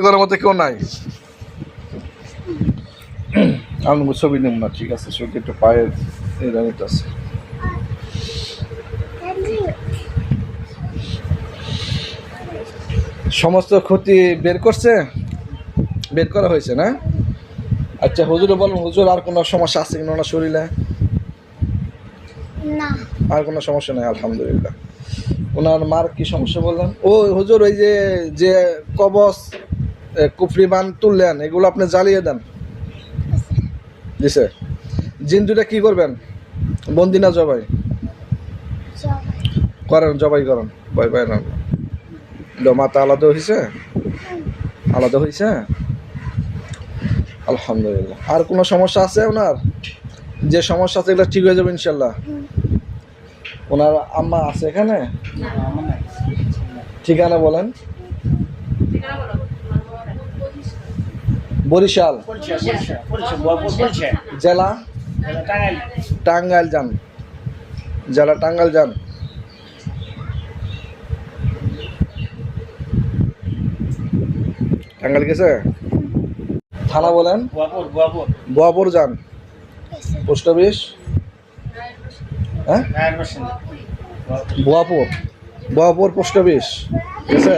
করার মতো কেউ নাই। আমি ছবি নেব না, ঠিক আছে? শুধু একটু পায়ের আছে। সমস্ত ক্ষতি বের করছে, বের করা হয়েছে না? আচ্ছা হুজুরে বলুন, হুজুর আর কোনো সমস্যা আছে কিনা ওনার শরীরে? না, আর কোনো সমস্যা নেই আলহামদুলিল্লাহ। ওনার মার কি সমস্যা বললেন? ও হুজুর, ওই যে যে কবচ কুফরি বান তুললেন, এগুলো আপনি জ্বালিয়ে দেন। দিছে। জিন দুটা কি করবেন? বন্দি না জবাই করেন? জবাই করেন, ভয় পায় না। মাথা আলাদা হয়েছে, আলাদা হয়েছে আলহামদুলিল্লাহ। আর কোনো সমস্যা আছে ওনার? যে সমস্যা আছে এগুলো ঠিক হয়ে যাবে ইনশাল্লাহ। ওনার আম্মা আছে এখানে? ঠিকানা বলেন। বরিশাল জেলা টাঙ্গাইল যান, জেলা টাঙ্গাইল যান। টাঙ্গাইল গেছে? থানা বলেন। বোয়াপুর যান। Post office? হ্যাঁ, বোয়াপুর পোস্ট অফিস। ঠিক আছে,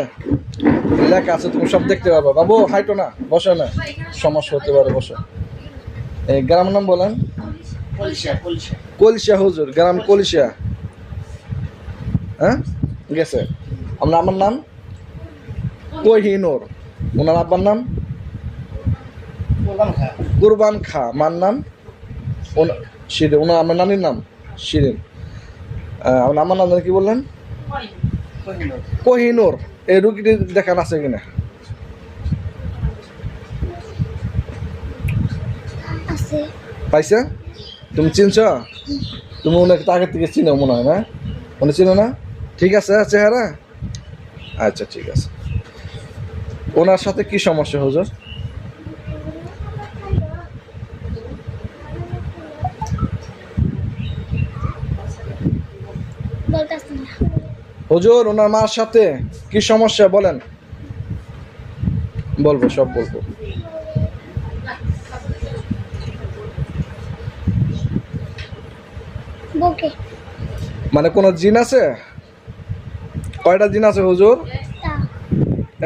লেখা আছে, তুমি সব দেখতে পারবে। বাবু হাইটো না, বসে না, সমস্যা হতে পারে, বসে। এই গ্রামের নাম বলেন। কলসিয়া হুজুর, গ্রাম কলসিয়া। হ্যাঁ, গেছে। আমার নাম কোহিনুর। ওনার আব্বার নাম কুরবান খা। মার নাম শিরিন। ওনার আমার নানির নাম শিরিন। আমার নাম কি বললেন? কোহিনুর। এই রুগীটি দেখান আছে কিনা? পাইছে? তুমি চিনছ? তুমি ওনাকে আগের থেকে চিনো মনে হয় না? উনি চিনো না? ঠিক আছে চেহারা? আচ্ছা ঠিক আছে। ওনার সাথে কি সমস্যা হুজুর? হুজুর ওনার মার সাথে কি সমস্যা বলেন? বলবো, সব বলবো। মানে কোন জিন আছে? কয়টা জিন আছে হুজুর?